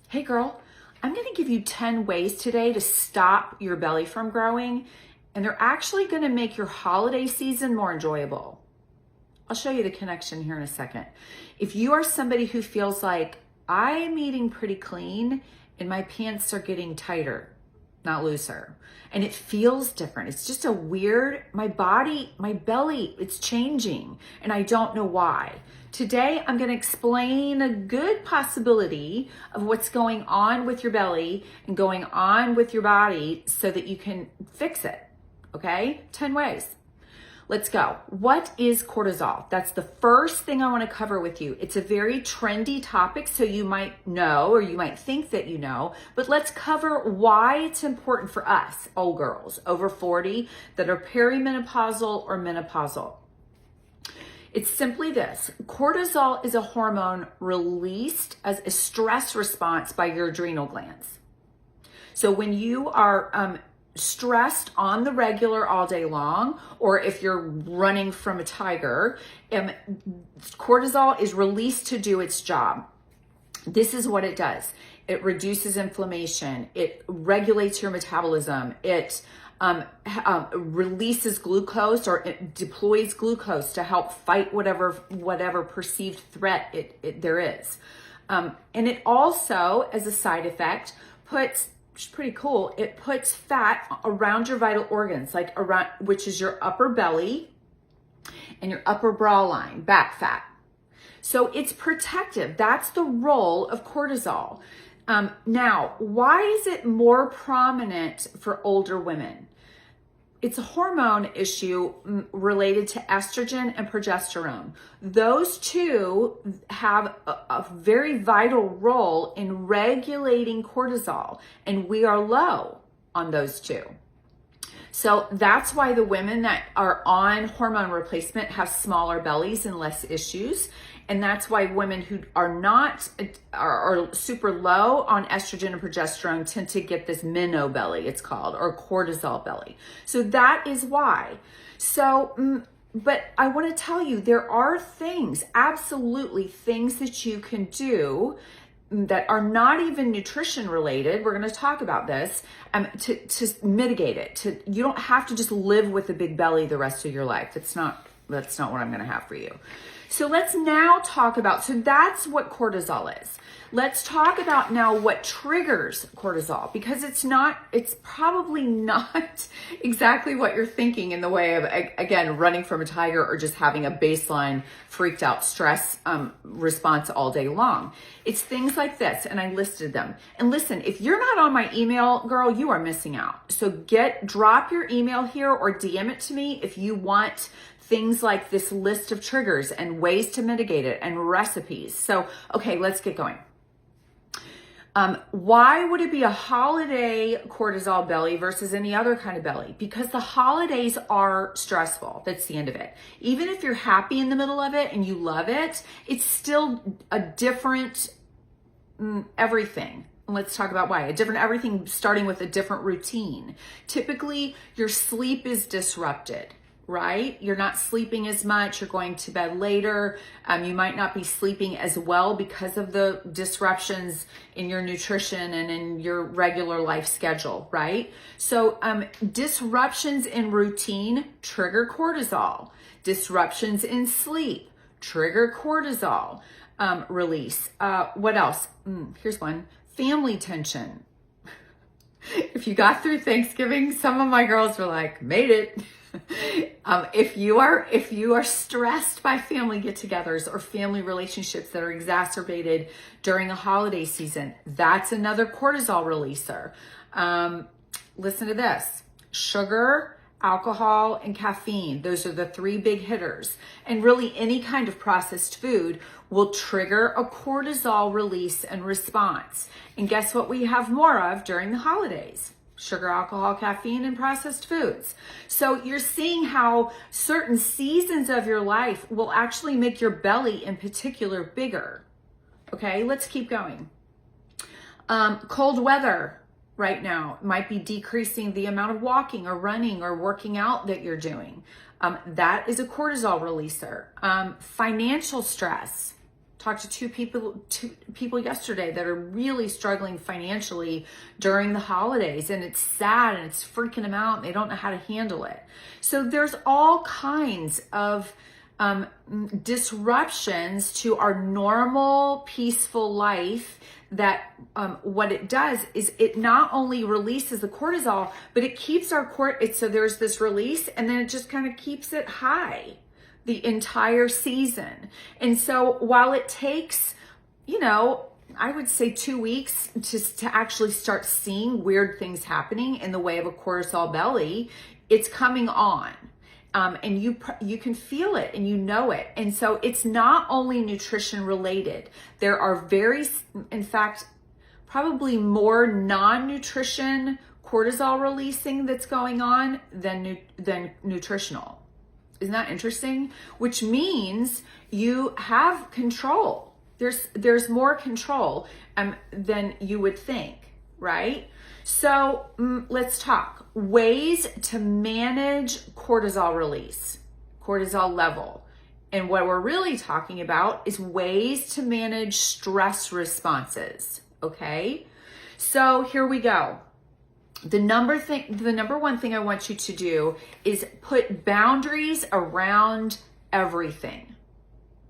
Hey girl, I'm going to give you 10 ways today to stop your belly from growing, and they're actually going to make your holiday season more enjoyable. I'll show you the connection here in a second. If you are somebody who feels like I'm eating pretty clean and my pants are getting tighter, not looser, and it feels different, it's just a weird, my belly, it's changing and I don't know why. Today, I'm going to explain a good possibility of what's going on with your belly and going on with your body so that you can fix it. Okay? 10 ways. Let's go. What is cortisol? That's the first thing I want to cover with you. It's a very trendy topic, so you might know or you might think that you know, but let's cover why it's important for us, old girls over 40 that are perimenopausal or menopausal. It's simply this. Cortisol is a hormone released as a stress response by your adrenal glands. So when you are stressed on the regular all day long, or if you're running from a tiger, cortisol is released to do its job. This is what it does. It reduces inflammation. It regulates your metabolism. It releases glucose, or it deploys glucose to help fight whatever perceived threat there is. And it also, as a side effect, puts, which is pretty cool, it puts fat around your vital organs, which is your upper belly and your upper bra line, back fat. So it's protective. That's the role of cortisol. Now, why is it more prominent for older women? It's a hormone issue related to estrogen and progesterone. Those two have a very vital role in regulating cortisol, and we are low on those two. So that's why the women that are on hormone replacement have smaller bellies and less issues. And that's why women who are super low on estrogen and progesterone tend to get this meno belly, it's called, or cortisol belly. So that is why. So, but I want to tell you, there are things, absolutely things that you can do that are not even nutrition related. We're going to talk about this to mitigate it. You don't have to just live with a big belly the rest of your life. That's not what I'm going to have for you. So let's now talk about, so that's what cortisol is. Let's talk about now what triggers cortisol, because it's probably not exactly what you're thinking in the way of, again, running from a tiger or just having a baseline freaked out stress response all day long. It's things like this, and I listed them. And listen, if you're not on my email, girl, you are missing out. So drop your email here or DM it to me if you want things like this list of triggers and ways to mitigate it and recipes. So, okay, let's get going. Why would it be a holiday cortisol belly versus any other kind of belly? Because the holidays are stressful. That's the end of it. Even if you're happy in the middle of it and you love it, it's still a different everything. Let's talk about why. A different everything, starting with a different routine. Typically, your sleep is disrupted, right? You're not sleeping as much. You're going to bed later. You might not be sleeping as well because of the disruptions in your nutrition and in your regular life schedule, right? So disruptions in routine trigger cortisol. Disruptions in sleep trigger cortisol release. What else? Here's one. Family tension. If you got through Thanksgiving, some of my girls were like, made it. If you are stressed by family get-togethers or family relationships that are exacerbated during a holiday season, that's another cortisol releaser. Listen to this: sugar, alcohol, and caffeine. Those are the three big hitters. And really any kind of processed food will trigger a cortisol release and response. And guess what we have more of during the holidays? Sugar, alcohol, caffeine, and processed foods. So you're seeing how certain seasons of your life will actually make your belly in particular bigger. Okay, let's keep going. Cold weather right now might be decreasing the amount of walking or running or working out that you're doing. That is a cortisol releaser. Financial stress. talked to two people yesterday that are really struggling financially during the holidays, and it's sad and it's freaking them out and they don't know how to handle it. So there's all kinds of disruptions to our normal peaceful life that what it does is it not only releases the cortisol, but it keeps our so there's this release, and then it just kind of keeps it high the entire season. And so while it takes, I would say 2 weeks to actually start seeing weird things happening in the way of a cortisol belly, it's coming on. And you can feel it and you know it. And so it's not only nutrition related. There are in fact, probably more non-nutrition cortisol releasing that's going on than nutritional. Isn't that interesting? Which means you have control. There's more control than you would think, right? So let's talk ways to manage cortisol release, cortisol level. And what we're really talking about is ways to manage stress responses, okay? So here we go. The number one thing I want you to do is put boundaries around everything.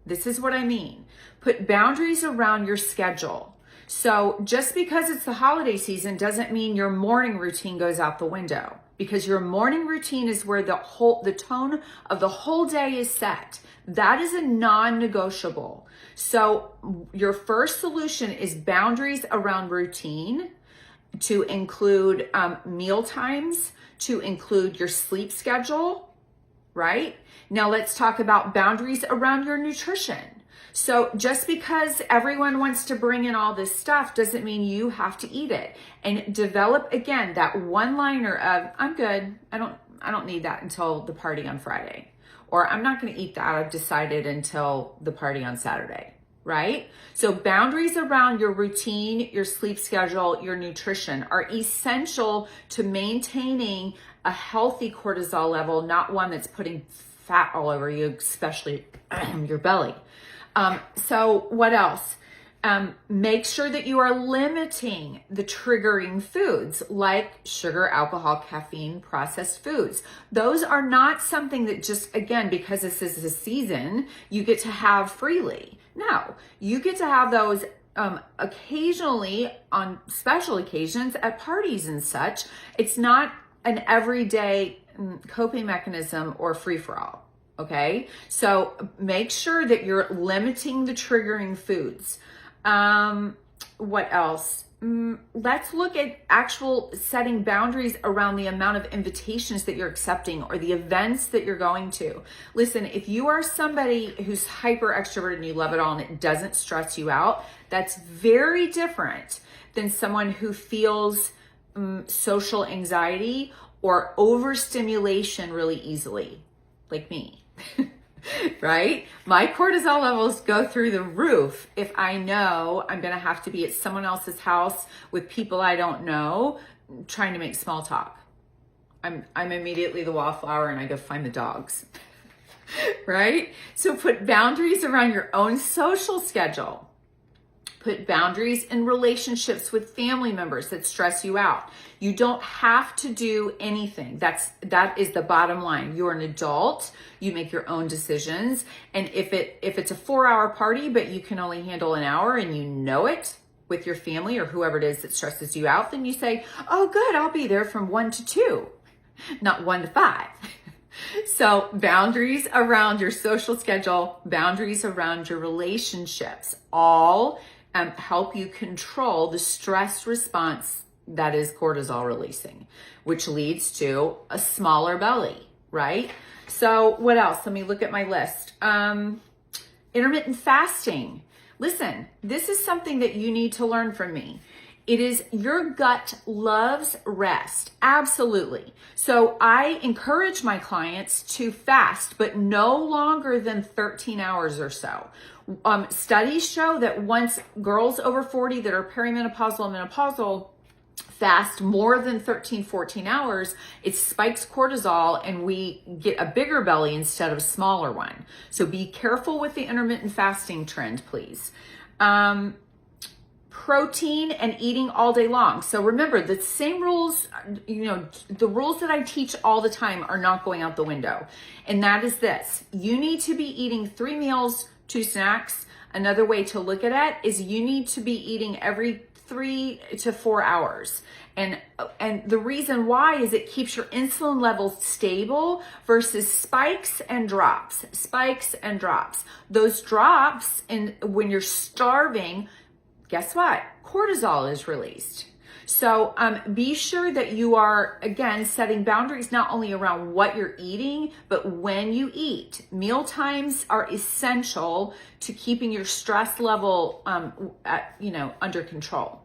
This is what I mean. Put boundaries around your schedule. So just because it's the holiday season doesn't mean your morning routine goes out the window, because your morning routine is where the tone of the whole day is set. That is a non-negotiable. So your first solution is boundaries around routine, to include meal times, to include your sleep schedule, right? Now let's talk about boundaries around your nutrition. So just because everyone wants to bring in all this stuff doesn't mean you have to eat it. And develop, again, that one-liner of, I'm good. I don't need that until the party on Friday. Or I'm not going to eat that. I've decided until the party on Saturday, right? So boundaries around your routine, your sleep schedule, your nutrition are essential to maintaining a healthy cortisol level, not one that's putting fat all over you, especially your belly. So what else? Make sure that you are limiting the triggering foods like sugar, alcohol, caffeine, processed foods. Those are not something that just, again, because this is a season, you get to have freely. No, you get to have those occasionally on special occasions at parties and such. It's not an everyday coping mechanism or free-for-all. Okay, so make sure that you're limiting the triggering foods. What else? Let's look at actual setting boundaries around the amount of invitations that you're accepting or the events that you're going to. Listen, if you are somebody who's hyper extroverted and you love it all and it doesn't stress you out, that's very different than someone who feels social anxiety or overstimulation really easily, like me. Right? My cortisol levels go through the roof if I know I'm going to have to be at someone else's house with people I don't know trying to make small talk. I'm immediately the wallflower and I go find the dogs. Right? So put boundaries around your own social schedule. Put boundaries in relationships with family members that stress you out. You don't have to do anything. That is the bottom line. You're an adult. You make your own decisions. And if it's a 4-hour party, but you can only handle an hour and you know it with your family or whoever it is that stresses you out, then you say, oh, good, I'll be there from 1 to 2, not 1 to 5. So boundaries around your social schedule, boundaries around your relationships, all help you control the stress response that is cortisol releasing, which leads to a smaller belly, right? So what else? Let me look at my list. Intermittent fasting. Listen, this is something that you need to learn from me. It is, your gut loves rest. Absolutely. So I encourage my clients to fast, but no longer than 13 hours or so. Studies show that once girls over 40 that are perimenopausal and menopausal fast more than 13, 14 hours, it spikes cortisol and we get a bigger belly instead of a smaller one. So be careful with the intermittent fasting trend, please. Protein and eating all day long. So remember, the same rules, the rules that I teach all the time are not going out the window. And that is this: you need to be eating 3 meals, 2 snacks. Another way to look at it is you need to be eating every 3 to 4 hours. And the reason why is it keeps your insulin levels stable versus spikes and drops. Those drops, and when you're starving, guess what? Cortisol is released. So be sure that you are, again, setting boundaries not only around what you're eating, but when you eat. Meal times are essential to keeping your stress level under control.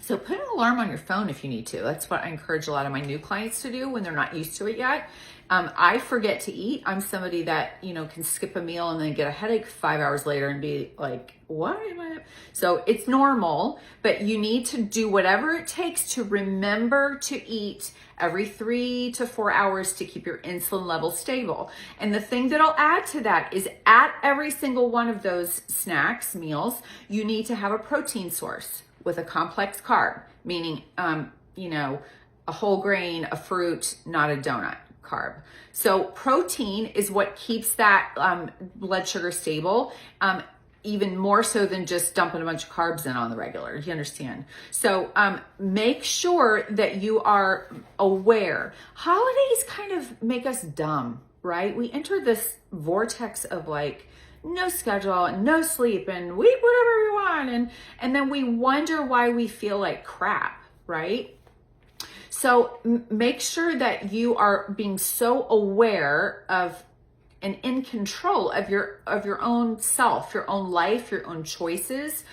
So put an alarm on your phone if you need to. That's what I encourage a lot of my new clients to do when they're not used to it yet. I forget to eat. I'm somebody that, can skip a meal and then get a headache 5 hours later and be like, what am I? So it's normal, but you need to do whatever it takes to remember to eat every 3 to 4 hours to keep your insulin level stable. And the thing that I'll add to that is at every single one of those snacks, meals, you need to have a protein source with a complex carb, meaning, a whole grain, a fruit, not a donut carb. So protein is what keeps that blood sugar stable, even more so than just dumping a bunch of carbs in on the regular. You understand? So make sure that you are aware. Holidays kind of make us dumb, right? We enter this vortex of no schedule and no sleep and we eat whatever we want. And then we wonder why we feel like crap, right? So make sure that you are being so aware of and in control of your own self, your own life, your own choices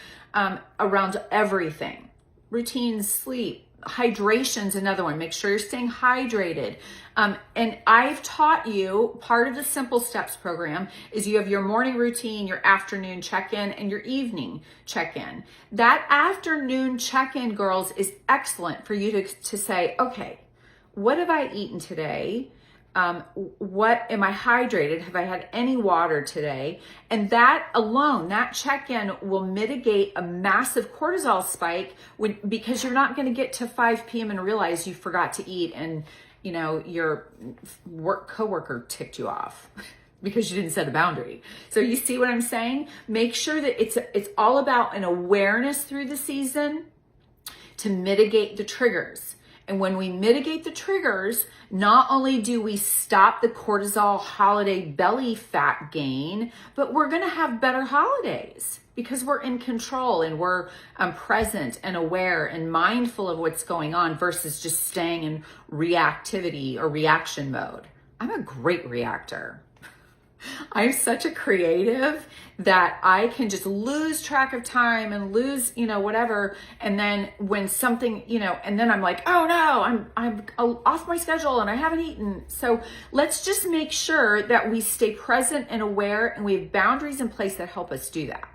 around everything. Routines, sleep, hydration's another one. Make sure you're staying hydrated. And I've taught you, part of the Simple Steps program is you have your morning routine, your afternoon check-in, and your evening check-in. That afternoon check-in, girls, is excellent for you to say, okay, what have I eaten today? What am I hydrated? Have I had any water today? And that alone, that check-in will mitigate a massive cortisol spike because you're not going to get to 5 p.m. and realize you forgot to eat and your coworker ticked you off because you didn't set a boundary. So you see what I'm saying? Make sure that it's all about an awareness through the season to mitigate the triggers. And when we mitigate the triggers, not only do we stop the cortisol holiday belly fat gain, but we're going to have better holidays because we're in control and we're present and aware and mindful of what's going on versus just staying in reactivity or reaction mode. I'm a great reactor. I'm such a creative that I can just lose track of time and lose, whatever. And then when something, and then I'm like, oh no, I'm off my schedule and I haven't eaten. So let's just make sure that we stay present and aware and we have boundaries in place that help us do that.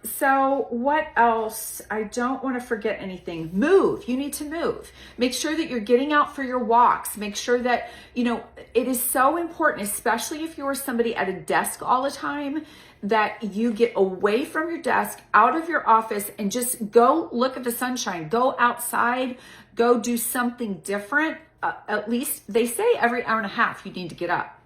So what else? I don't want to forget anything. Move. You need to move. Make sure that you're getting out for your walks. Make sure that, it is so important, especially if you're somebody at a desk all the time, that you get away from your desk, out of your office, and just go look at the sunshine. Go outside. Go do something different. At least they say every hour and a half you need to get up.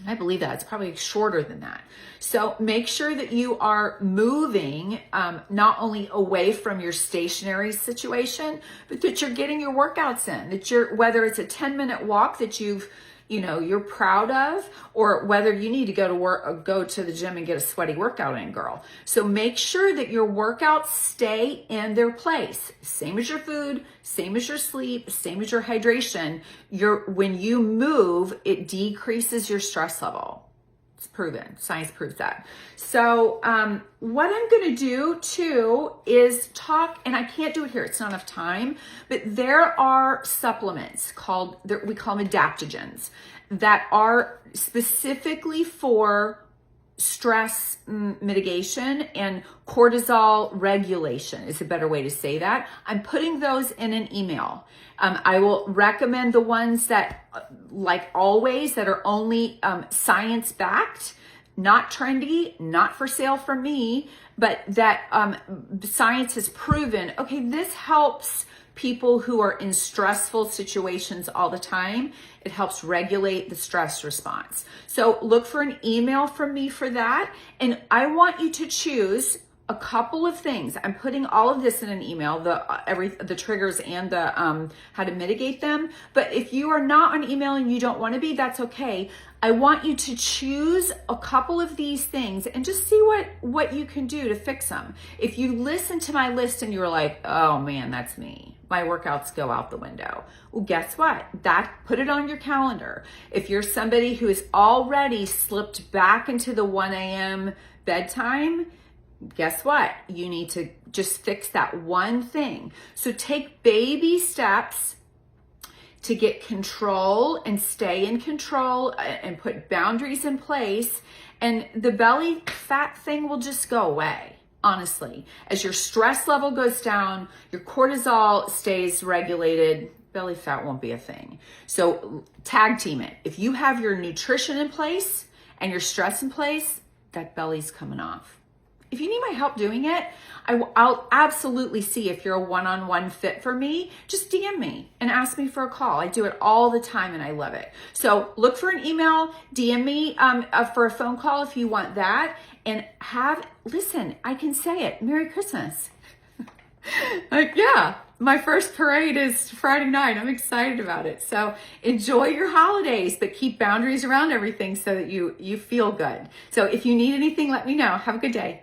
I believe that. It's probably shorter than that. So make sure that you are moving not only away from your stationary situation, but that you're getting your workouts in, that whether it's a 10-minute walk that you're proud of, or whether you need to go to the gym and get a sweaty workout in, girl. So make sure that your workouts stay in their place. Same as your food, same as your sleep, same as your hydration. When you move, it decreases your stress level. It's proven. Science proves that. So what I'm going to do too is talk, and I can't do it here. It's not enough time, but there are supplements we call them adaptogens that are specifically for stress mitigation and cortisol regulation is a better way to say that. I'm putting those in an email. I will recommend the ones that, like always, that are only science-backed, not trendy, not for sale from me, but that science has proven, okay, this helps people who are in stressful situations all the time. It helps regulate the stress response. So look for an email from me for that. And I want you to choose a couple of things. I'm putting all of this in an email, the triggers and the how to mitigate them. But if you are not on email and you don't want to be, that's okay. I want you to choose a couple of these things and just see what you can do to fix them. If you listen to my list and you're like, oh man, that's me, my workouts go out the window. Well, guess what? Put it on your calendar. If you're somebody who has already slipped back into the 1 a.m. bedtime, guess what? You need to just fix that one thing. So take baby steps to get control and stay in control and put boundaries in place. And the belly fat thing will just go away, honestly. As your stress level goes down, your cortisol stays regulated, belly fat won't be a thing. So tag team it. If you have your nutrition in place and your stress in place, that belly's coming off. If you need my help doing it, I'll absolutely see if you're a one-on-one fit for me. Just DM me and ask me for a call. I do it all the time and I love it. So look for an email, DM me for a phone call if you want that. And listen, I can say it, Merry Christmas. Yeah, my first parade is Friday night. I'm excited about it. So enjoy your holidays, but keep boundaries around everything so that you feel good. So if you need anything, let me know. Have a good day.